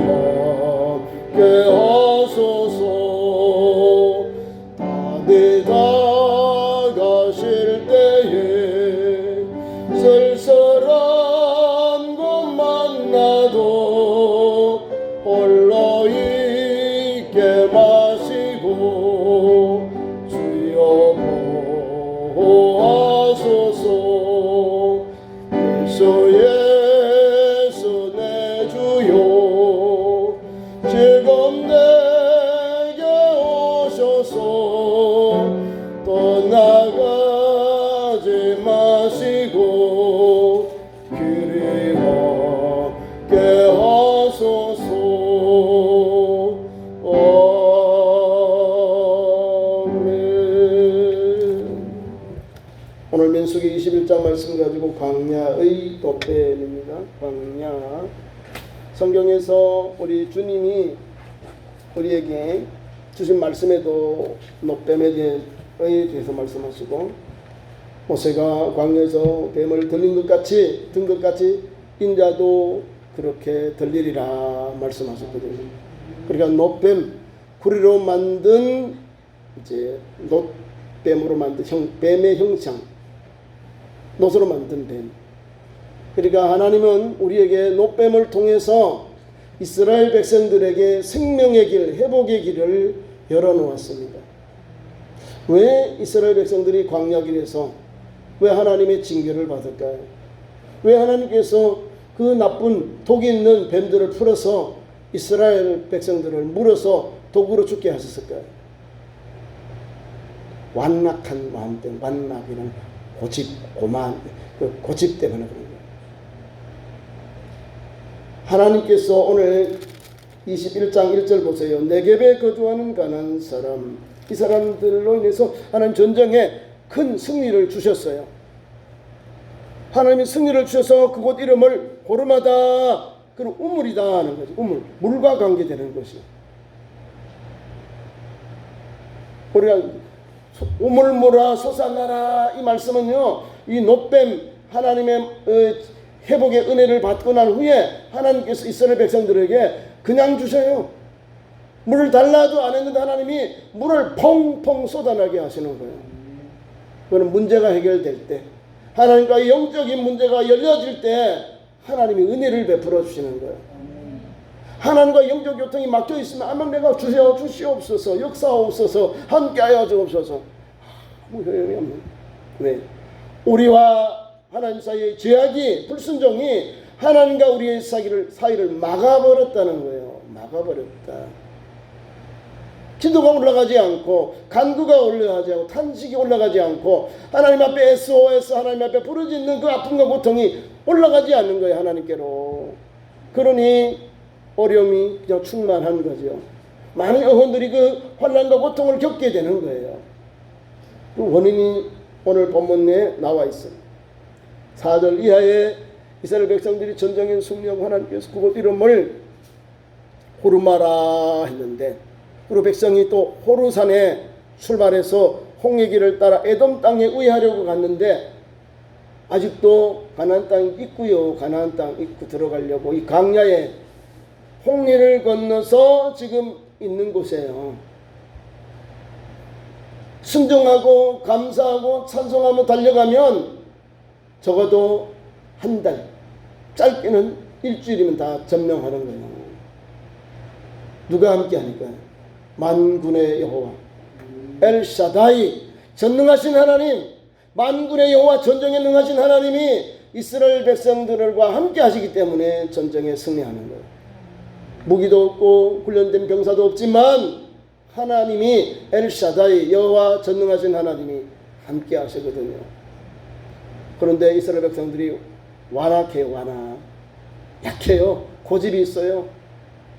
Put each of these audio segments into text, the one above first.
함께 하소서. 내다가실 때에 쓸쓸한 것 만나도 홀로 있게 마시고 주여 보호하소서. 예수 내 주여 지금 내게 오셔서 떠나가지 마시고 그리하게 하소서. 아멘. 오늘 민수기 21장 말씀 가지고 광야의 노뱀입니다. 광야. 성경에서 우리 주님이 우리에게 주신 말씀에도 노뱀에 대해서 말씀하시고, 모세가 광야에서 뱀을 들린 것 같이 든 것 같이 인자도 그렇게 들리리라 말씀하셨거든요. 그러니까 노뱀, 구리로 만든 이제 노뱀으로 만든 뱀의 형상, 노소로 만든 뱀. 그러니까 하나님은 우리에게 노뱀을 통해서 이스라엘 백성들에게 생명의 길, 회복의 길을 열어놓았습니다. 왜 이스라엘 백성들이 광야길에서 왜 하나님의 징계를 받을까요? 왜 하나님께서 그 나쁜 독이 있는 뱀들을 풀어서 이스라엘 백성들을 물어서 독으로 죽게 하셨을까요? 완악한 마음 때문에, 완악이라는 고집 때문에 그런 거예요. 하나님께서 오늘 21장 1절 보세요. 네겝에 거주하는 가나안 사람, 이 사람들로 인해서 하나님 전쟁에 큰 승리를 주셨어요. 하나님이 승리를 주셔서 그곳 이름을 호르마다, 그리고 우물이다 하는 거죠. 우물, 물과 관계되는 것이. 우리가 우물물아 솟아나라 이 말씀은요, 이 노뱀 하나님의 회복의 은혜를 받고 난 후에 하나님께서 이스라엘 백성들에게 그냥 주셔요. 물을 달라도 안 했는데 하나님이 물을 펑펑 쏟아나게 하시는 거예요. 그거는 문제가 해결될 때, 하나님과의 영적인 문제가 열려질 때 하나님이 은혜를 베풀어 주시는 거예요. 하나님과 영적 교통이 막혀 있으면 아멘 내가 주시옵소서, 역사옵소서, 함께하여 주옵소서. 아무 효용이 없는. 왜? 우리와 하나님 사이의 죄악이, 불순종이 하나님과 우리의 사이를 막아버렸다는 거예요. 막아버렸다. 기도가 올라가지 않고, 간구가 올라가지 않고, 탄식이 올라가지 않고, 하나님 앞에 SOS, 하나님 앞에 부르짖는 그 아픔과 고통이 올라가지 않는 거예요. 하나님께로. 그러니 어려움이 그냥 충만한 거죠. 많은 영혼들이 그 환난과 고통을 겪게 되는 거예요. 그 원인이 오늘 본문에 나와 있어요. 4절 이하에 이스라엘 백성들이 전쟁에 승리하고 하나님께서 그곳 이름을 호르마라 했는데, 그리고 백성이 또 호르산에 출발해서 홍해길을 따라 에돔 땅에 의하려고 갔는데 아직도 가나안 땅 있고요. 가나안 땅 입구 들어가려고 이 광야에 홍해를 건너서 지금 있는 곳이에요. 순종하고 감사하고 찬송하며 달려가면 적어도 한 달, 짧게는 일주일이면 다 점령하는 거예요. 누가 함께 하니까요? 만군의 여호와 엘샤다이, 전능하신 하나님, 만군의 여호와, 전쟁에 능하신 하나님이 이스라엘 백성들과 함께 하시기 때문에 전쟁에 승리하는 거예요. 무기도 없고 훈련된 병사도 없지만 하나님이 엘샤다이, 여호와 전능하신 하나님이 함께 하시거든요. 그런데 이스라엘 백성들이 완악해요. 약해요. 고집이 있어요.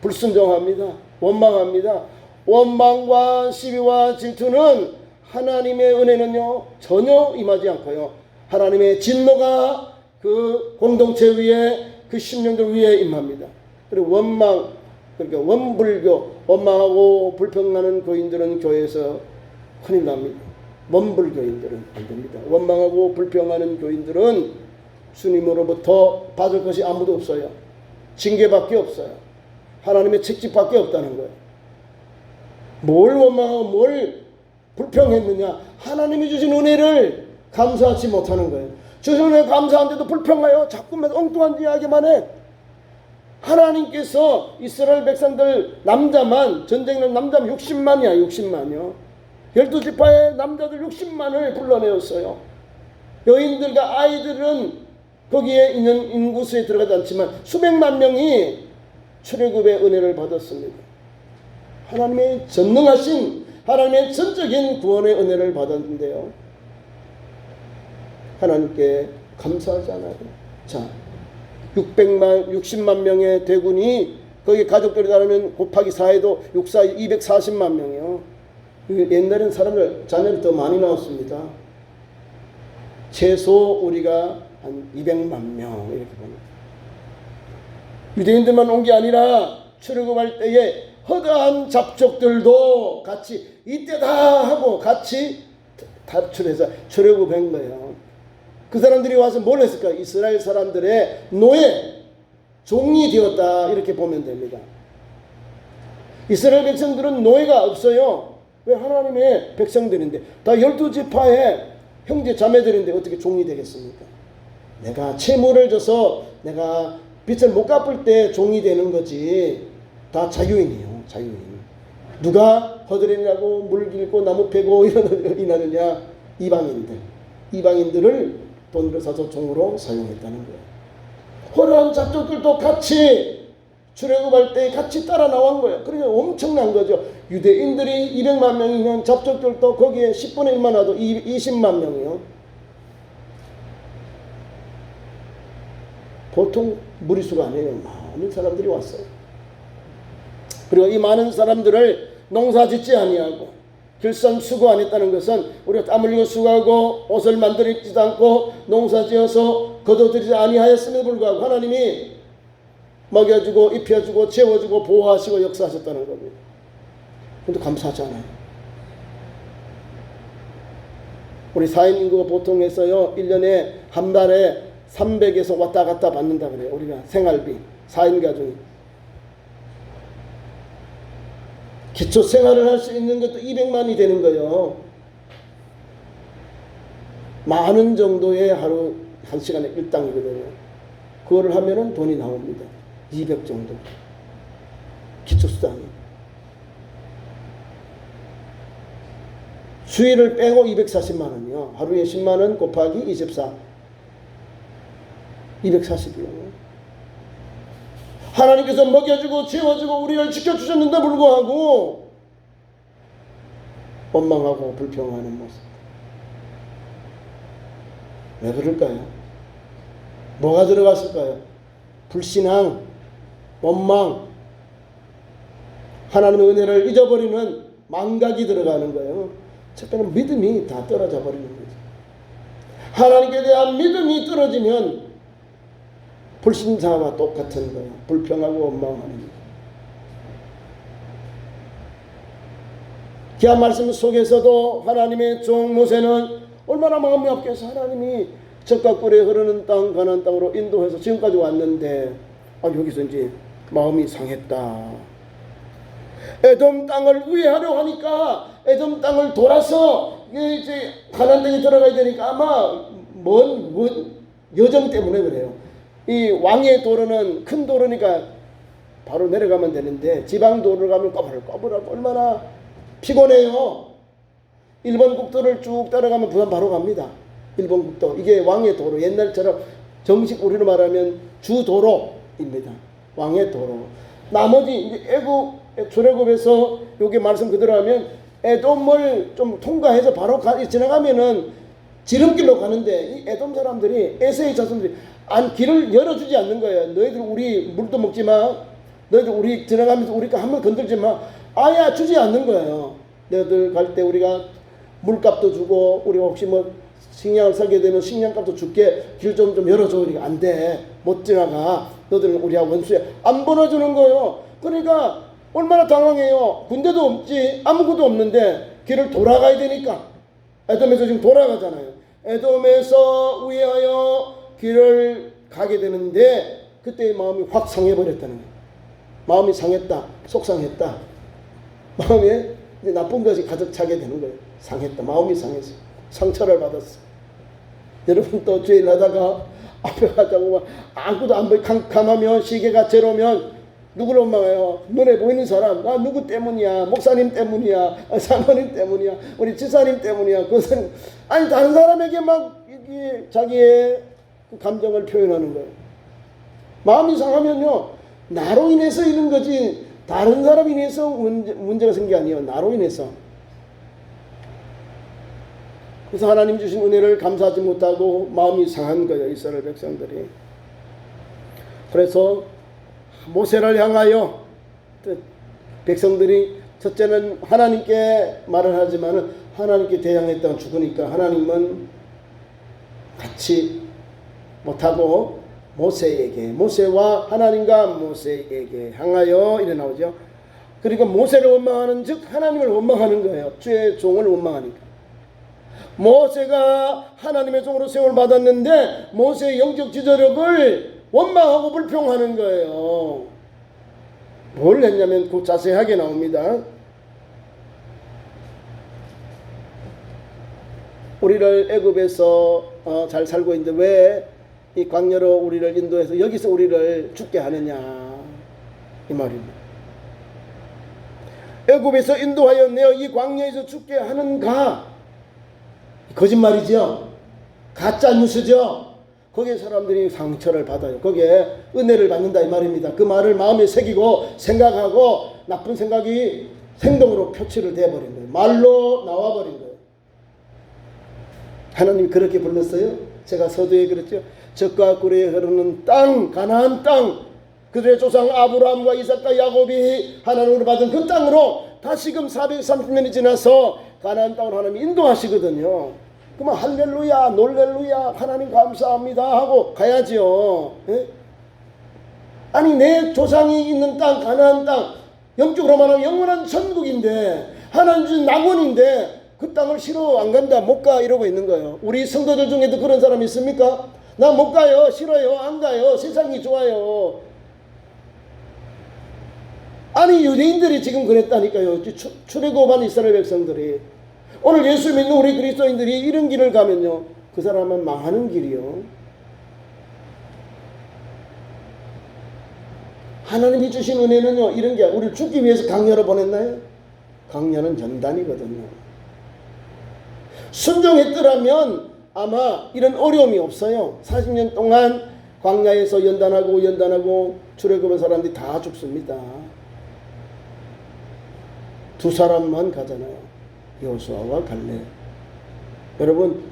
불순종합니다. 원망합니다. 원망과 시비와 질투는 하나님의 은혜는요 전혀 임하지 않고요, 하나님의 진노가 그 공동체 위에, 그 심령들 위에 임합니다. 그리고 원망, 그러니까 원불교, 원망하고 불평나는 교인들은 교회에서 큰일 납니다. 원불교인들은 안 됩니다. 원망하고 불평하는 교인들은 주님으로부터 받을 것이 아무도 없어요. 징계밖에 없어요. 하나님의 책찍밖에 없다는 거예요. 뭘 원망하고 뭘 불평했느냐? 하나님이 주신 은혜를 감사하지 못하는 거예요. 주신 은혜 감사한데도 불평해요. 자꾸만 엉뚱한 이야기만 해. 하나님께서 이스라엘 백성들 남자만, 전쟁은 남자만 60만이야. 60만이요. 12지파의 남자들 60만을 불러내었어요. 여인들과 아이들은 거기에 있는 인구수에 들어가지 않지만 수백만 명이 출애굽의 은혜를 받았습니다. 하나님의 전능하신, 하나님의 전적인 구원의 은혜를 받았는데요, 하나님께 감사하지 않아요. 자, 60만 명의 대군이 거기 가족들이 따르면 곱하기 4해도 240만 명이요. 옛날엔 사람들 자녀를 더 많이 낳았습니다. 최소 우리가 한 200만 명 이렇게 봅니다. 유대인들만 온 게 아니라 출애굽할 때에 허다한 잡족들도 같이 이때다 하고 같이 탈출해서 출애굽한 거예요. 그 사람들이 와서 뭘 했을까? 이스라엘 사람들의 노예, 종이 되었다 이렇게 보면 됩니다. 이스라엘 백성들은 노예가 없어요. 왜? 하나님의 백성들인데, 다 12지파의 형제 자매들인데 어떻게 종이 되겠습니까? 내가 채무를 줘서 내가 빚을 못 갚을 때 종이 되는 거지. 다 자유인이에요. 자유인. 누가 허드렛이라고 물 길고 나무 패고 이러느냐? 이방인들을 돈으로 사서 종으로 사용했다는 거예요. 호라한 잡족들도 같이 출애굽할 때 같이 따라 나온 거예요. 그러니까 엄청난 거죠. 유대인들이 200만 명이면 잡족들도 거기에 10분의 1만 와도 20만 명이요. 보통 무리수가 아니에요. 많은 사람들이 왔어요. 그리고 이 많은 사람들을 농사짓지 아니하고 길선수고 안 했다는 것은 우리가 땀 흘리고 수고하고 옷을 만들지도 않고 농사지어서 거둬들이지 아니하였음에도 불구하고 하나님이 먹여주고 입혀주고 채워주고 보호하시고 역사하셨다는 겁니다. 근데 감사하지 않아요. 우리 4인 인구가 보통 해서요 1년에 한 달에 300에서 왔다 갔다 받는다 그래요. 우리가 생활비 4인 가족이 기초 생활을 할 수 있는 것도 200만이 되는 거예요. 많은 정도의 하루 1시간에 일당이거든요. 그거를 하면은 돈이 나옵니다. 200 정도. 기초수당이. 수일을 빼고 240만 원이요. 하루에 10만 원 곱하기 24. 240이요. 하나님께서 먹여주고 채워주고 우리를 지켜주셨는데 불구하고 원망하고 불평하는 모습. 왜 그럴까요? 뭐가 들어갔을까요? 불신앙, 원망, 하나님의 은혜를 잊어버리는 망각이 들어가는 거예요. 첫째는 믿음이 다 떨어져 버리는 거죠. 하나님께 대한 믿음이 떨어지면 불신자와 똑같은 거예요. 불평하고 원망하는 거예요. 귀한 말씀 속에서도 하나님의 종 모세는 얼마나 마음이 아프겠어. 하나님이 적과 꿀에 흐르는 땅, 가나안 땅으로 인도해서 지금까지 왔는데 여기서 이제 마음이 상했다. 에돔 땅을 우회하려 하니까 에돔 땅을 돌아서 이제 가나안 땅에 들어가야 되니까 아마 먼 여정 때문에 그래요. 이 왕의 도로는 큰 도로니까 바로 내려가면 되는데 지방 도로를 가면 꼬불꼬불하고 얼마나 피곤해요. 일본 국도를 쭉 따라가면 부산 바로 갑니다. 일본 국도. 이게 왕의 도로. 옛날처럼 정식 우리로 말하면 주도로입니다. 왕의 도로. 나머지 이제 출애굽에서 여기 말씀 그대로 하면 에돔을 좀 통과해서 바로 지나가면은 지름길로 가는데 이 에돔 사람들이 에세이 자손들이 길을 열어주지 않는 거예요. 너희들 우리 물도 먹지 마. 너희들 우리 지나가면서 우리가 한번 건들지 마. 아예 주지 않는 거예요. 너희들 갈 때 우리가 물값도 주고 우리가 혹시 뭐 식량을 사게 되면 식량값도 줄게. 길 좀 열어줘. 우리가 안 돼. 못 지나가. 너희들은 우리하고 원수야. 안 보내주는 거예요. 그러니까 얼마나 당황해요. 군대도 없지. 아무것도 없는데 길을 돌아가야 되니까. 에돔에서 지금 돌아가잖아요. 에돔에서 우회하여 길을 가게 되는데 그때 마음이 확 상해버렸다는 거예요. 마음이 상했다, 속상했다. 마음에 이제 나쁜 것이 가득 차게 되는 거예요. 상했다, 마음이 상했어, 상처를 받았어. 여러분 또 주일 하다가 앞에 가자고 막 아무도 안 보이 캄캄하면 시계가 제로면 누구를 원망해요? 눈에 보이는 사람. 나 누구 때문이야? 목사님 때문이야? 사모님 때문이야? 우리 지사님 때문이야? 그것은 아니 다른 사람에게 막 자기의 감정을 표현하는 거예요. 마음이 상하면요 나로 인해서 이런 거지 다른 사람이 인해서 문제가 생긴 게 아니에요. 나로 인해서. 그래서 하나님 주신 은혜를 감사하지 못하고 마음이 상한 거예요. 이스라엘 백성들이. 그래서 모세를 향하여 백성들이 첫째는 하나님께 말을 하지만 하나님께 대항했다가 죽으니까 하나님은 같이 못하고 모세와 하나님과 모세에게 향하여 이래 나오죠. 그러니까 모세를 원망하는 즉 하나님을 원망하는 거예요. 주의 종을 원망하니까. 모세가 하나님의 종으로 세움을 받았는데 모세의 영적 지도력을 원망하고 불평하는 거예요. 뭘 했냐면 그 자세하게 나옵니다. 우리를 애굽에서 잘 살고 있는데 왜 이 광야로 우리를 인도해서 여기서 우리를 죽게 하느냐 이 말입니다. 애굽에서 인도하여 내어 이 광야에서 죽게 하는가? 거짓말이죠. 가짜 뉴스죠. 거기에 사람들이 상처를 받아요. 거기에 은혜를 받는다 이 말입니다. 그 말을 마음에 새기고 생각하고 나쁜 생각이 행동으로 표출을 돼버린 거예요. 말로 나와버린 거예요. 하나님이 그렇게 불렀어요. 제가 서두에 그랬죠. 적과 꿀이 흐르는 땅, 가나안 땅, 그들의 조상 아브라함과 이삭과 야곱이 하나님으로 받은 그 땅으로 다시금 430년이 지나서 가나안 땅으로 하나님이 인도하시거든요. 그러면 할렐루야, 놀렐루야, 하나님 감사합니다 하고 가야지요. 예? 아니 내 조상이 있는 땅, 가나안 땅, 영적으로 말하면 영원한 천국인데 하나님 주신 낙원인데 그 땅을 싫어 안 간다 못 가 이러고 있는 거예요. 우리 성도들 중에도 그런 사람 있습니까? 나 못 가요, 싫어요, 안 가요, 세상이 좋아요. 아니 유대인들이 지금 그랬다니까요. 출애굽한 이스라엘 백성들이. 오늘 예수 믿는 우리 그리스도인들이 이런 길을 가면요 그 사람은 망하는 길이요. 하나님이 주신 은혜는요 이런 게 우리를 죽기 위해서 강야로 보냈나요? 강야는 연단이거든요. 순종했더라면 아마 이런 어려움이 없어요. 40년 동안 광야에서 연단하고 출애굽한 사람들이 다 죽습니다. 두 사람만 가잖아요. 여호수아와 갈렙. 여러분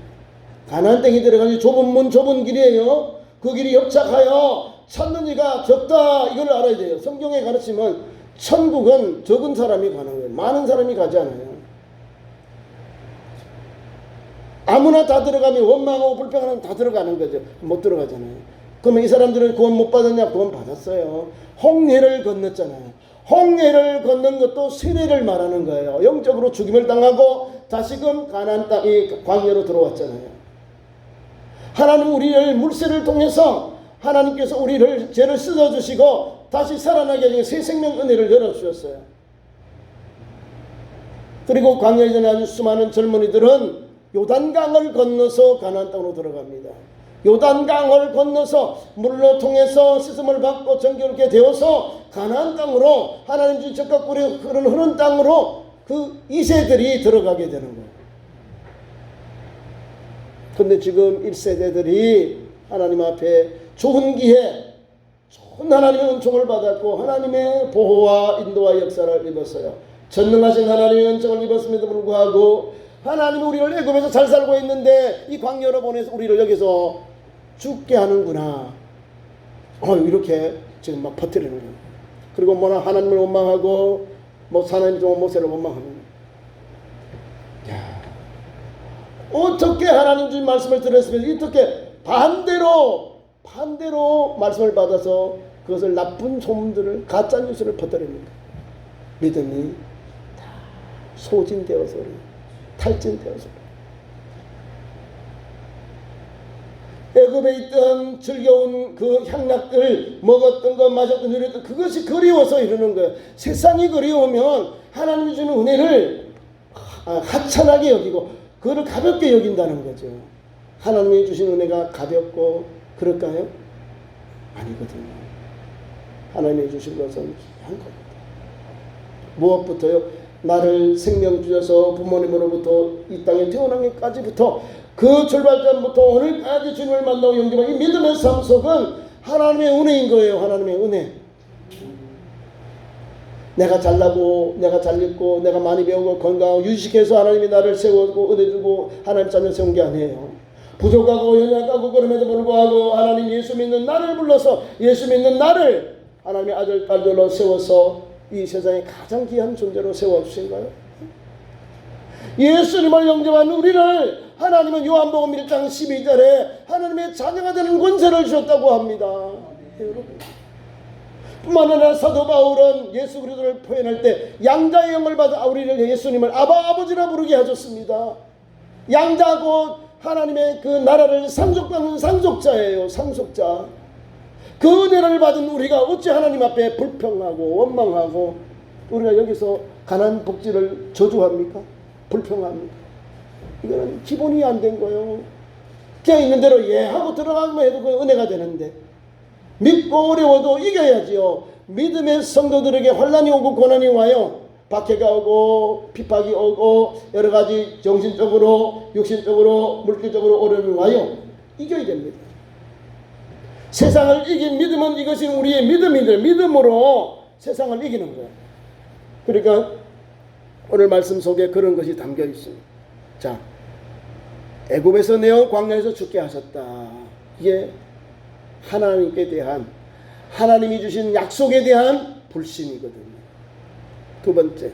가나안 땅에 들어가니 좁은 문 좁은 길이에요. 그 길이 협착하여 찾는 이가 적다 이걸 알아야 돼요. 성경에 가르치면 천국은 적은 사람이 가는 거예요. 많은 사람이 가지 않아요. 아무나 다 들어가면 원망하고 불평하는 다 들어가는 거죠. 못 들어가잖아요. 그러면 이 사람들은 구원 못 받았냐? 구원 받았어요. 홍해를 건넜잖아요. 홍해를 건넌 것도 세례를 말하는 거예요. 영적으로 죽임을 당하고 다시금 가나안 땅, 이 광야로 들어왔잖아요. 하나님 우리를 물세를 통해서 하나님께서 우리를 죄를 씻어주시고 다시 살아나게 하는 새 생명 은혜를 열어주셨어요. 그리고 광야에 지나는 수많은 젊은이들은 요단강을 건너서 가나안 땅으로 들어갑니다. 요단강을 건너서 물로 통해서 씻음을 받고 정결케 되어서 가나안 땅으로 하나님 주신 적과 꿀이 흐르는 땅으로 그 2세들이 들어가게 되는 거예요. 그런데 지금 1세대들이 하나님 앞에 좋은 기회, 좋은 하나님의 은총을 받았고 하나님의 보호와 인도와 역사를 입었어요. 전능하신 하나님의 은총을 입었음에도 불구하고 하나님이 우리를 애굽에서 잘 살고 있는데 이 광야로 보내서 우리를 여기서 죽게 하는구나. 이렇게 지금 막 퍼뜨리는 거예요. 그리고 뭐나 하나님을 원망하고 하나님 종 모세를 원망하는 거예요. 야, 어떻게 하나님 주신 말씀을 들었으면 어떻게 반대로 말씀을 받아서 그것을 나쁜 소문들을 가짜 뉴스를 퍼뜨립니까? 믿음이 다 소진되어서 탈진되어서 애굽에 있던 즐거운 그 향락들 먹었던 것 마셨던 누렸던 그것이 그리워서 이러는 거예요. 세상이 그리우면 하나님이 주는 은혜를 하찮하게 여기고 그거를 가볍게 여긴다는 거죠. 하나님이 주신 은혜가 가볍고 그럴까요? 아니거든요. 하나님이 주신 것은 귀한 겁니다. 무엇부터요? 나를 생명 주셔서 부모님으로부터 이 땅에 태어나기까지부터 그 출발점부터 오늘까지 주님을 만나고 영접한 이 믿음의 삶 속은 하나님의 은혜인 거예요. 하나님의 은혜. 내가 잘나고 내가 잘 읽고 내가 많이 배우고 건강하고 유식해서 하나님이 나를 세우고 은혜 주고 하나님 자녀 세운 게 아니에요. 부족하고 연약하고 그럼에도 불구하고 하나님 예수 믿는 나를 불러서 예수 믿는 나를 하나님의 아들 딸들로 세워서 이 세상에 가장 귀한 존재로 세워주신 거예요. 예수님을 영접한 우리를 하나님은 요한복음 1장 12절에 하나님의 자녀가 되는 권세를 주셨다고 합니다. 여러분. 뿐만 아니라 사도 바울은 예수 그리스도를 표현할 때 양자의 영을 받아 우리를 예수님을 아버지라 부르게 하셨습니다. 양자고 하나님의 그 나라를 상속받는 상속자예요. 상속자. 그 은혜를 받은 우리가 어찌 하나님 앞에 불평하고 원망하고 우리가 여기서 가난 복지를 저주합니까? 불평합니까? 이거는 기본이 안 된 거예요. 그냥 있는 대로 예 하고 들어가면 해도 그 은혜가 되는데 믿고 어려워도 이겨야지요. 믿음의 성도들에게 환난이 오고 고난이 와요. 박해가 오고 핍박이 오고 여러 가지 정신적으로 육신적으로 물질적으로 어려움이 와요. 이겨야 됩니다. 세상을 이긴 믿음은 이것이 우리의 믿음이들 믿음으로 세상을 이기는 거예요. 그러니까 오늘 말씀 속에 그런 것이 담겨 있습니다. 자, 애굽에서 내어 광야에서 죽게 하셨다. 이게 하나님께 대한 하나님이 주신 약속에 대한 불신이거든요. 두 번째,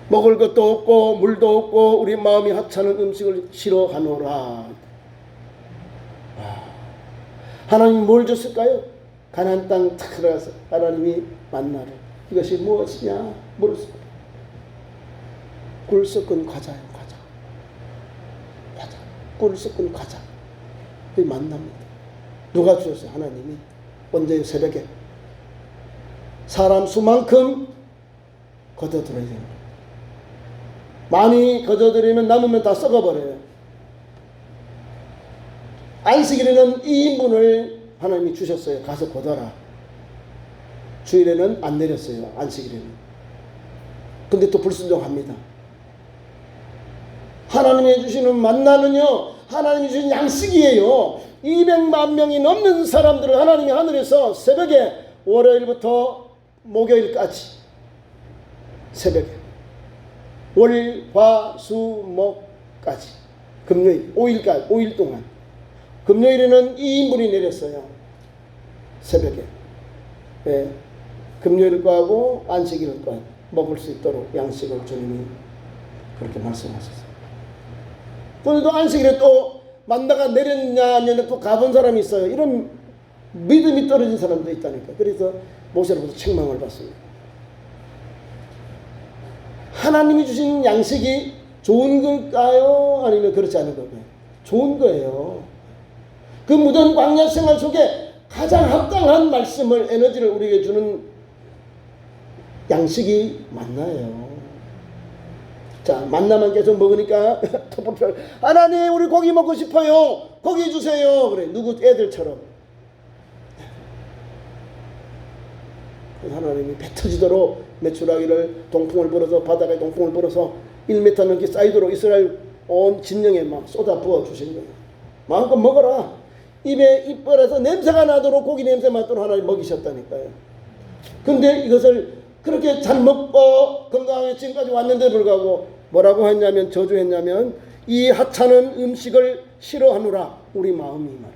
먹을 것도 없고 물도 없고 우리 마음이 하찮은 음식을 싫어하노라. 하나님이 뭘 줬을까요? 가나안 땅 탁 들어가서 하나님이 만나를. 이것이 무엇이냐? 물었습니다. 꿀 섞은 과자예요. 과자. 꿀 섞은 과자. 그 만납니다. 누가 주셨어요? 하나님이. 언제? 새벽에. 사람 수만큼 거둬들여야 됩니다. 많이 거둬들이면 남으면 다 썩어버려요. 안식일에는 2인분을 하나님이 주셨어요. 가서 거둬라. 주일에는 안 내렸어요. 안식일에는. 근데 또 불순종합니다. 하나님이 주시는 만나는요, 하나님이 주신 양식이에요. 200만 명이 넘는 사람들을 하나님이 하늘에서 새벽에 월요일부터 목요일까지 새벽에 월, 화, 수, 목까지 금요일 5일까지 5일 동안 금요일에는 2인분이 내렸어요. 새벽에. 네. 금요일 거하고 안식일 거 먹을 수 있도록 양식을 주님이 그렇게 말씀하셨어요. 그런데 안식일에 또 만나가 내렸냐 아니냐 또 가본 사람이 있어요. 이런 믿음이 떨어진 사람도 있다니까. 그래서 모세로부터 책망을 받습니다. 하나님이 주신 양식이 좋은 걸까요? 아니면 그렇지 않은 걸까요? 좋은 거예요. 그 무던 광야 생활 속에 가장 합당한 말씀을 에너지를 우리에게 주는 양식이 만나예요. 자, 만나만 계속 먹으니까 터벅터벅 하나님 우리 고기 먹고 싶어요. 고기 주세요. 그래. 누구 애들처럼. 하나님이 배 터지도록 메추라기를 동풍을 불어서 바다에 동풍을 불어서 1m 넘게 쌓이도록 이스라엘 온 진영에 막 쏟아 부어 주신 거예요. 마음껏 먹어라. 입에 입벌에서 냄새가 나도록 고기 냄새 맡도록 하나님 먹이셨다니까요. 근데 이것을 그렇게 잘 먹고 건강하게 지금까지 왔는데 불구하고 뭐라고 했냐면 저주했냐면 이 하찮은 음식을 싫어하노라. 우리 마음이 말.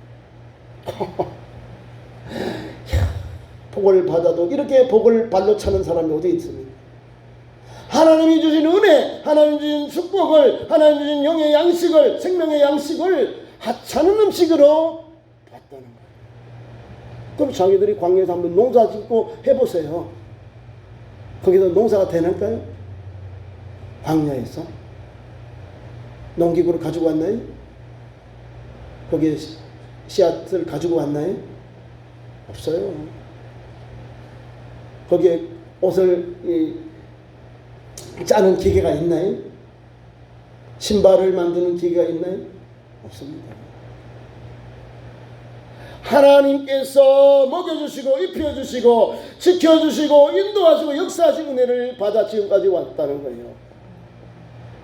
복을 받아도 이렇게 복을 발로 차는 사람이 어디 있습니까? 하나님이 주신 은혜, 하나님이 주신 축복을, 하나님이 주신 영의 양식을, 생명의 양식을 하찮은 음식으로 받다는 거예요. 그럼 자기들이 광야에서 한번 농사 짓고 해보세요. 거기서 농사가 되는가요? 광야에서? 농기구를 가지고 왔나요? 거기에 씨앗을 가지고 왔나요? 없어요. 거기에 옷을 짜는 기계가 있나요? 신발을 만드는 기계가 있나요? 없습니다. 하나님께서 먹여주시고 입혀주시고 지켜주시고 인도하시고 역사하신 은혜를 받아 지금까지 왔다는 거예요.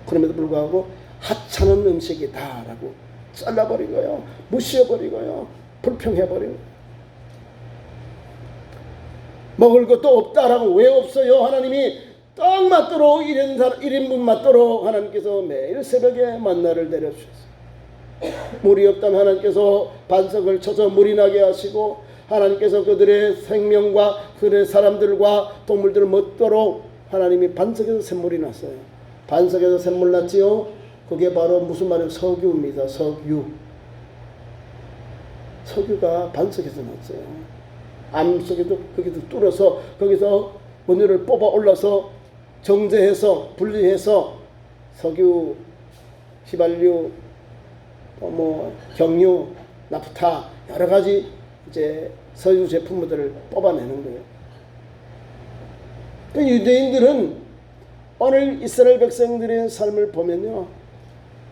그럼에도 불구하고 하찮은 음식이다 라고 잘라버린 거예요. 무시해버린 거예요. 불평해버린 거예요. 먹을 것도 없다라고. 왜 없어요? 하나님이 딱 맞도록 1인분 맞도록 하나님께서 매일 새벽에 만나를 내려주셨어요. 물이 없다면 하나님께서 반석을 쳐서 물이 나게 하시고, 하나님께서 그들의 생명과 그들의 사람들과 동물들을 먹도록 하나님이 반석에서 샘물이 났어요. 반석에서 샘물 났지요. 그게 바로 무슨 말이에요? 석유입니다. 석유가 반석에서 났어요. 암 속에도 거기도 뚫어서 거기서 원유를 뽑아 올라서 정제해서 분리해서 석유, 휘발유, 경유, 나프타 여러 가지 이제 석유 제품들을 뽑아내는 거예요. 그 유대인들은 오늘 이스라엘 백성들의 삶을 보면요,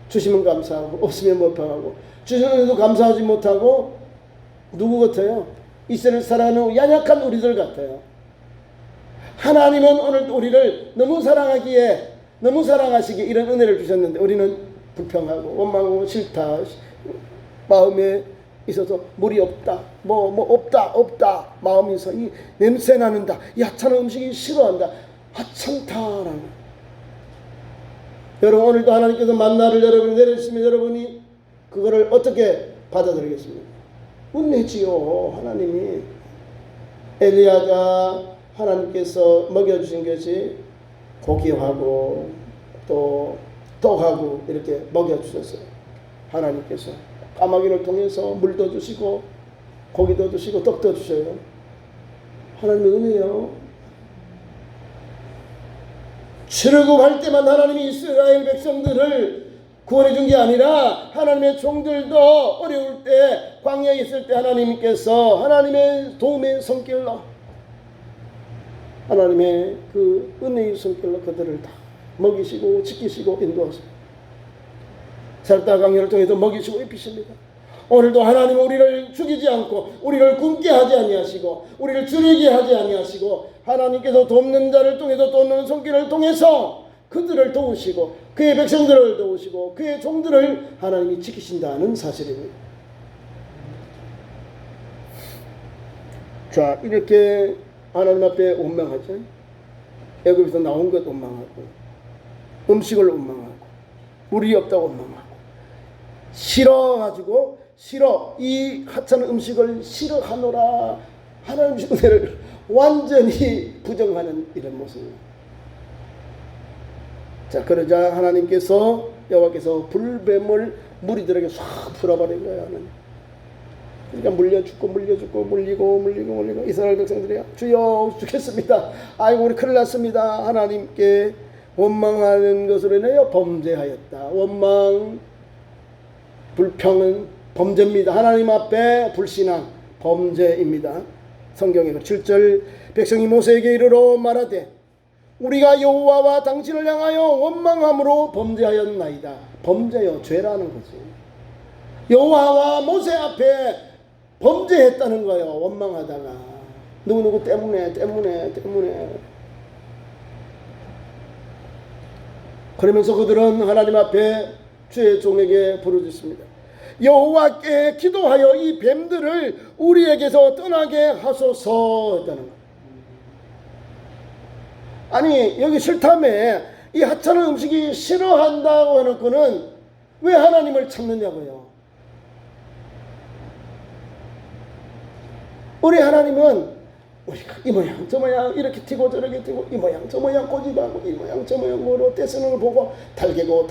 주시면 감사하고 없으면 못하고, 주시는데도 감사하지 못하고 누구 같아요? 이스라엘 살아가는 연약한 우리들 같아요. 하나님은 오늘 우리를 너무 사랑하기에, 너무 사랑하시기에 이런 은혜를 주셨는데 우리는 불평하고 원망하고 싫다, 마음에 있어서 물이 없다, 없다 마음에서 이 냄새 나는다, 이 하찮은 음식이 싫어한다, 하찮다라는. 여러분, 오늘도 하나님께서 만나를 여러분 내려주시면 여러분이 그거를 어떻게 받아들이겠습니까? 혼내지요. 하나님이 엘리야가 하나님께서 먹여주신 것이 고기하고 또 떡하고 이렇게 먹여주셨어요. 하나님께서 까마귀를 통해서 물도 주시고 고기도 주시고 떡도 주셔요. 하나님의 은혜요. 출애굽할 때만 하나님이 이스라엘 백성들을 구원해 준 게 아니라 하나님의 종들도 어려울 때, 광야에 있을 때 하나님께서 하나님의 도움의 손길로, 하나님의 그 은혜의 손길로 그들을 다 먹이시고 지키시고 인도하시고, 살다 강야를 통해서 먹이시고 입히십니다. 오늘도 하나님은 우리를 죽이지 않고 우리를 굶게 하지 아니하시고 우리를 줄이게 하지 아니하시고, 하나님께서 돕는 자를 통해서 돕는 손길을 통해서 그들을 도우시고 그의 백성들을 도우시고 그의 종들을 하나님이 지키신다는 사실입니다. 자, 이렇게 하나님 앞에 원망하죠. 애굽에서 나온 것 원망하고, 음식을 원망하고, 물이 없다고 원망하고, 싫어가지고 이 하찮은 음식을 싫어하노라, 하나님의 은혜를 완전히 부정하는 이런 모습입니다. 자, 그러자 하나님께서, 여호와께서 불뱀을 무리들에게 싹 풀어버린 거예요. 하나님. 그러니까 물리고 이스라엘 백성들이 주여 죽겠습니다. 아이고 우리 큰일 났습니다. 하나님께 원망하는 것으로 인하여 범죄하였다. 원망, 불평은 범죄입니다. 하나님 앞에 불신앙 범죄입니다. 성경에 7절, 백성이 모세에게 이르러 말하되 우리가 여호와와 당신을 향하여 원망함으로 범죄하였나이다. 범죄요, 죄라는 거지. 여호와와 모세 앞에 범죄했다는 거예요. 원망하다가 누구누구 때문에. 그러면서 그들은 하나님 앞에 주의 종에게 부르짖습니다. 여호와께 기도하여 이 뱀들을 우리에게서 떠나게 하소서 했다는 거예요. 아니, 여기 싫다며 이 하찮은 음식이 싫어한다고 해놓고는 왜 하나님을 찾느냐고요. 우리 하나님은 우리가 이 모양 저 모양 이렇게 튀고 저렇게 튀고, 이 모양 저 모양 꼬집하고, 이 모양 저 모양 뭐로 떼쓰는 걸 보고 달게요.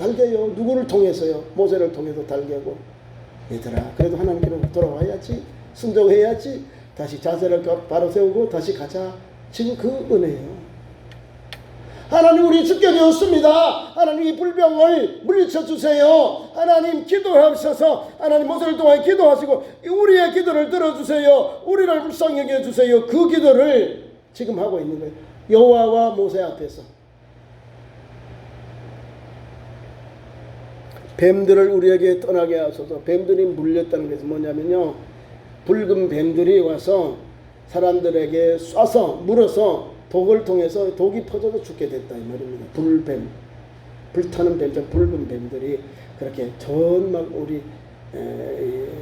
누구를 통해서요? 모세를 통해서 달게고, 얘들아 그래도 하나님께로 돌아와야지, 순종해야지, 다시 자세를 바로 세우고 다시 가자. 지금 그 은혜예요. 하나님 우리 죽게 되었습니다. 하나님 이 불병을 물리쳐 주세요. 하나님 기도하셔서 하나님 모세를 통해 기도하시고 우리의 기도를 들어주세요. 우리를 불쌍히 여겨 주세요. 그 기도를 지금 하고 있는 거예요. 여호와와 모세 앞에서. 뱀들을 우리에게 떠나게 하소서. 뱀들이 물렸다는 것이 뭐냐면요, 붉은 뱀들이 와서 사람들에게 쏴서 물어서 독을 통해서 독이 퍼져서 죽게 됐다 이 말입니다. 불뱀, 불타는 뱀들, 붉은 뱀들이 그렇게 전막 우리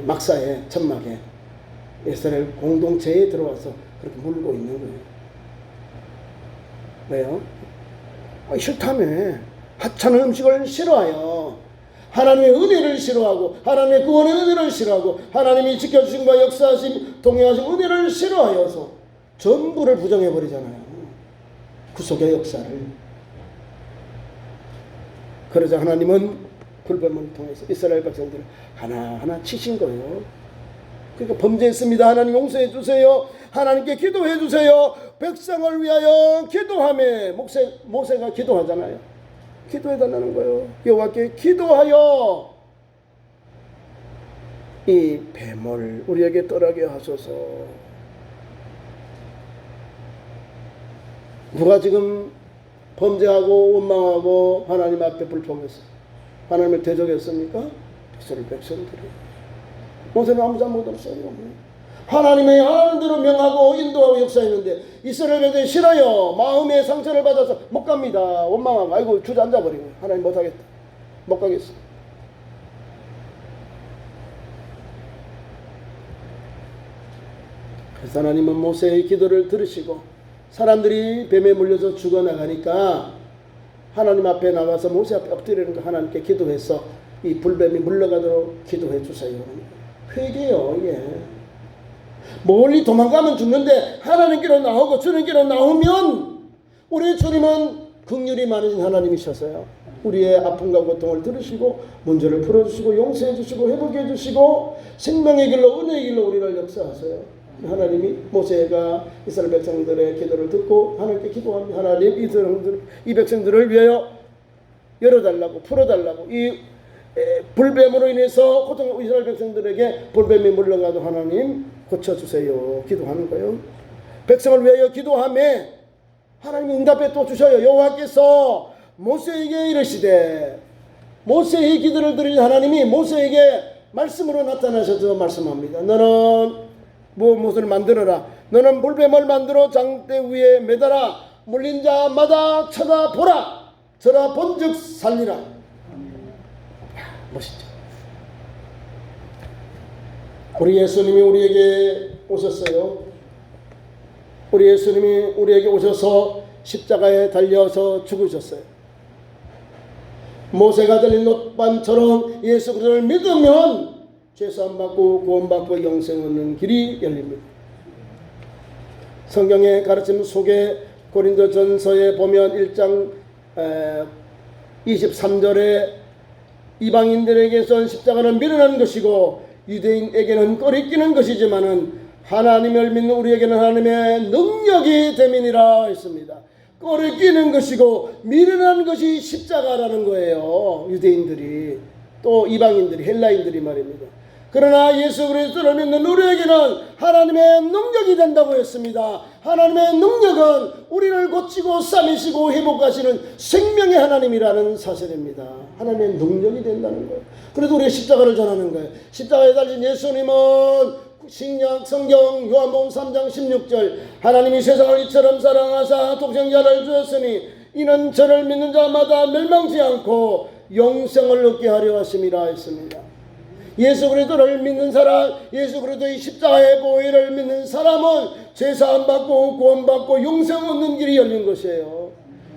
막사에 천막에 이스라엘 공동체에 들어와서 그렇게 물고 있는 거예요. 왜요? 싫다며. 하찮은 음식을 싫어해요. 하나님의 은혜를 싫어하고 하나님의 구원의 은혜를 싫어하고 하나님이 지켜주심과 역사하심 동행하심 은혜를 싫어하여서 전부를 부정해버리잖아요. 구속의 역사를. 그러자 하나님은 불뱀을 통해서 이스라엘 백성들을 하나하나 치신 거예요. 그러니까 범죄했습니다. 하나님 용서해 주세요. 하나님께 기도해 주세요. 백성을 위하여 기도하며 모세가 기도하잖아요. 기도해달라는 거예요. 여호와께 기도하여 이 뱀을 우리에게 떠나게 하소서. 누가 지금 범죄하고 원망하고 하나님 앞에 불평했어? 하나님을 대적했습니까? 이스라엘 백성들이. 모세는 아무 잘못 없어요. 하나님의 하는 대로 명하고 인도하고 역사했는데 이스라엘 백성이 싫어요. 마음의 상처를 받아서 못 갑니다. 원망하고 아이고 주저앉아버리고 하나님 못하겠다. 못 가겠어. 그래서 하나님은 모세의 기도를 들으시고 사람들이 뱀에 물려서 죽어나가니까 하나님 앞에 나와서 모세 앞에 엎드리는 거 하나님께 기도해서 이 불뱀이 물러가도록 기도해 주세요. 회개요 이게. 멀리 도망가면 죽는데 하나님께로 나오고 주님께로 나오면 우리 주님은 긍휼이 많으신 하나님이셔서요. 우리의 아픔과 고통을 들으시고 문제를 풀어주시고 용서해 주시고 회복해 주시고 생명의 길로 은혜의 길로 우리를 역사하세요. 하나님이 모세가 이스라엘 백성들의 기도를 듣고 하나님께 기도합니다. 하나님 이 백성들을 위하여 열어달라고 풀어달라고 이 불뱀으로 인해서 고통 이스라엘 백성들에게 불뱀이 물러가도 하나님 고쳐주세요. 기도하는 거예요. 백성을 위하여 기도하며 하나님이 응답해 또 주셔요. 여호와께서 모세에게 이르시되 모세의 기도를 들으신 하나님이 모세에게 말씀으로 나타나셔서 말씀합니다. 너는 무엇을 만들어라. 너는 불뱀을 만들어 장대 위에 매달아 물린 자마다 쳐다보라. 저라 본즉 살리라. 멋있죠. 우리 예수님이 우리에게 오셨어요. 우리 예수님이 우리에게 오셔서 십자가에 달려서 죽으셨어요. 모세가 달린 놋반처럼 예수 그리스도를 믿으면 죄사함 받고 구원받고 영생 얻는 길이 열립니다. 성경의 가르침 속에 고린도전서에 보면 1장 23절에 이방인들에게선 십자가는 미련한 것이고 유대인에게는 꺼리끼는 것이지만은 하나님을 믿는 우리에게는 하나님의 능력이 됨이니라 했습니다. 꺼리끼는 것이고 미련한 것이 십자가라는 거예요. 유대인들이 또 이방인들이 헬라인들이 말입니다. 그러나 예수 그리스도를 믿는 우리에게는 하나님의 능력이 된다고 했습니다. 하나님의 능력은 우리를 고치고 싸매시고 회복하시는 생명의 하나님이라는 사실입니다. 하나님의 능력이 된다는 거예요. 그래도 우리가 십자가를 전하는 거예요. 십자가에 달린 예수님은 신약 성경 요한복음 3장 16절 하나님이 세상을 이처럼 사랑하사 독생자를 주었으니 이는 저를 믿는 자마다 멸망치 않고 영생을 얻게 하려 하심이라 했습니다. 예수 그리스도를 믿는 사람, 예수 그리스도의 십자가의 보혈을 믿는 사람은 죄사함 받고 구원받고 영생 얻는 길이 열린 것이에요.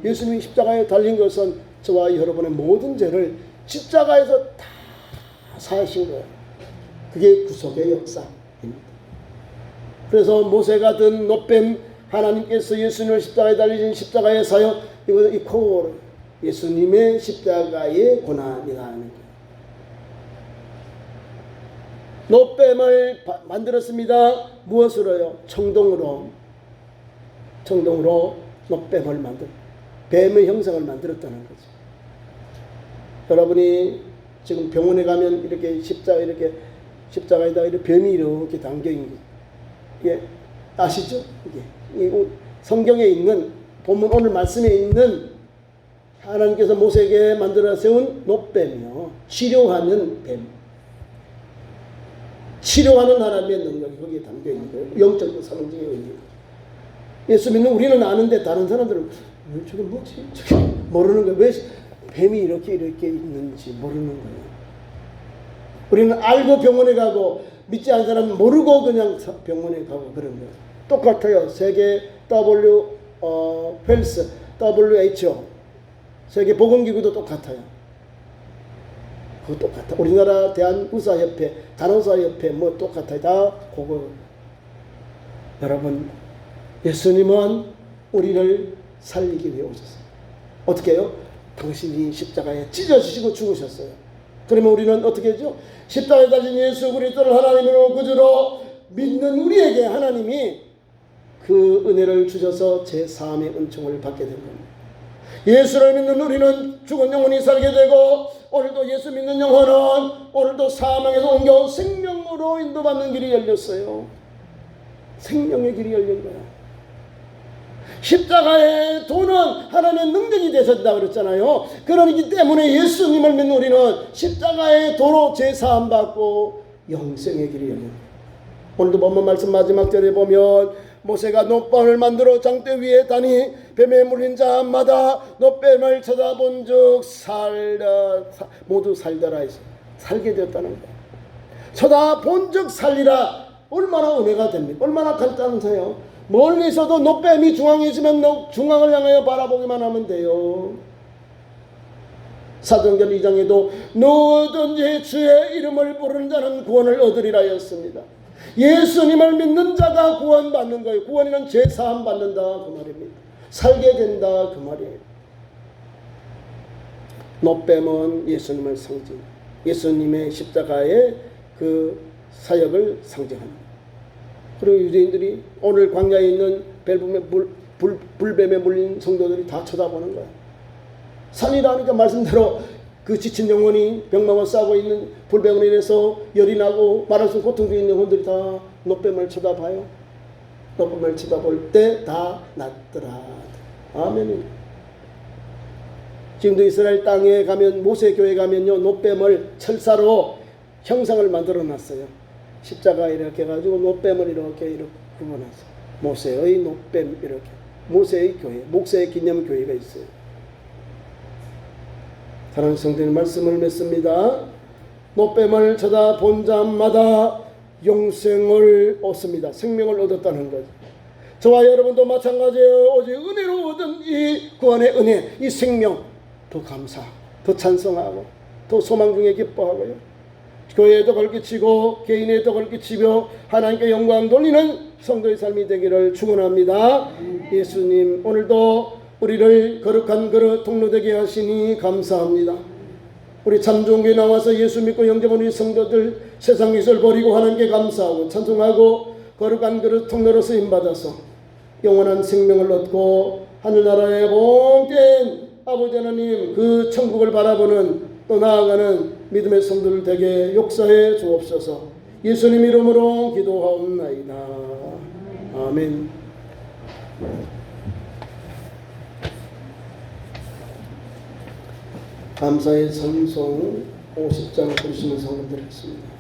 예수님이 십자가에 달린 것은 저와 여러분의 모든 죄를 십자가에서 다 사하신 거예요. 그게 구속의 역사입니다. 그래서 모세가 든 놋뱀 하나님께서 예수님을 십자가에 달리신 십자가의 사역 이거 이 코어 예수님의 십자가의 고난이라는 거예요. 놋뱀을 만들었습니다. 무엇으로요? 청동으로 놋뱀을 만들. 뱀의 형상을 만들었다는 거죠. 여러분이 지금 병원에 가면 이렇게 십자가에다가 이렇게 뱀이 이렇게 담겨 있는 게 아시죠? 이게 성경에 있는 본문 오늘 말씀에 있는 하나님께서 모세에게 만들어 세운 놋뱀이요, 치료하는 뱀, 치료하는 하나님의 능력이 거기에 담겨 있는 거예요. 영적 사명적인 의미. 예수 믿는 우리는 아는데 다른 사람들은 저게 뭐지? 저게 모르는 거예요. 왜 뱀이 이렇게 있는지 모르는 거예요. 우리는 알고 병원에 가고, 믿지 않는 사람은 모르고 그냥 병원에 가고 그런 거예요. 똑같아요. 세계 헬스, WHO, 세계 보건기구도 똑같아요. 그거 똑같아. 우리나라 대한의사협회, 간호사협회 뭐 똑같아요. 다 그거. 여러분, 예수님은 우리를 살리기 위해 오셨어요. 어떻게 해요? 당신이 십자가에 찢어지시고 죽으셨어요. 그러면 우리는 어떻게 하죠? 십자가에 달린 예수 그리스도를 하나님으로 구주로 믿는 우리에게 하나님이 그 은혜를 주셔서 제3의 은총을 받게 된 겁니다. 예수를 믿는 우리는 죽은 영혼이 살게 되고, 오늘도 예수 믿는 영혼은 오늘도 사망에서 옮겨 생명으로 인도받는 길이 열렸어요. 생명의 길이 열린 거야. 십자가의 도는 하나님의 능력이 되셨다고 그랬잖아요. 그러기 때문에 예수님을 믿는 우리는 십자가의 도로 제사함 받고 영생의 길이 열린 거예요. 오늘도 본문 말씀 마지막 절에 보면 모세가 놋뱀을 만들어 장대 위에 다니 뱀에 물린 자마다 놋뱀을 쳐다본 즉 모두 살더라 해서 살게 되었다는 거예요. 쳐다본 즉 살리라. 얼마나 은혜가 됩니까? 얼마나 간단해요. 멀리서도 놋뱀이 중앙에 있으면 중앙을 향하여 바라보기만 하면 돼요. 사도행전 2장에도 누구든지 주의 이름을 부르는 자는 구원을 얻으리라 했습니다. 예수님을 믿는 자가 구원받는 거예요. 구원이란 죄사함 받는다 그 말입니다. 살게 된다 그 말이에요. 놋뱀은 예수님을 상징, 예수님의 십자가의 그 사역을 상징합니다. 그리고 유대인들이 오늘 광야에 있는 불뱀에 물린 성도들이 다 쳐다보는 거야. 산이라니까 말씀대로 그 지친 영혼이 병마와 싸고 있는 불뱀으로 인해서 열이 나고 말할 수 없는 고통 중에 있는 영혼들이 다 놋뱀을 쳐다봐요. 놋뱀을 쳐다볼 때 다 낫더라. 아멘. 지금도 이스라엘 땅에 가면, 모세 교회 가면요, 놋뱀을 철사로 형상을 만들어 놨어요. 십자가 이렇게 해가지고 놋뱀을 이렇게 굽어놨어. 모세의 놋뱀 이렇게. 모세의 교회, 목세의 기념 교회가 있어요. 사랑하는 성도님, 말씀을 맺습니다. 놋뱀을 쳐다본 자마다 영생을 얻습니다. 생명을 얻었다는 거죠. 저와 여러분도 마찬가지예요. 오직 은혜로 얻은 이 구원의 은혜, 이 생명, 더 감사, 더 찬송하고, 더 소망 중에 기뻐하고요. 교회에도 걸기치고 개인에도 걸기치며 하나님께 영광 돌리는 성도의 삶이 되기를 축원합니다. 예수님, 오늘도 우리를 거룩한 그릇 통로되게 하시니 감사합니다. 우리 참 좋은 교회 나와서 예수 믿고 영접한 우리 성도들 세상 것을 버리고 하나님께 감사하고 찬송하고 거룩한 그릇 통로로 쓰임받아서 영원한 생명을 얻고 하늘나라의 복된 아버지 하나님 그 천국을 바라보는 또 나아가는 믿음의 성도들 되게 역사해 주옵소서. 예수님 이름으로 기도하옵나이다. 아멘. 감사의 찬송 50장 부르시는 성도들 있습니다.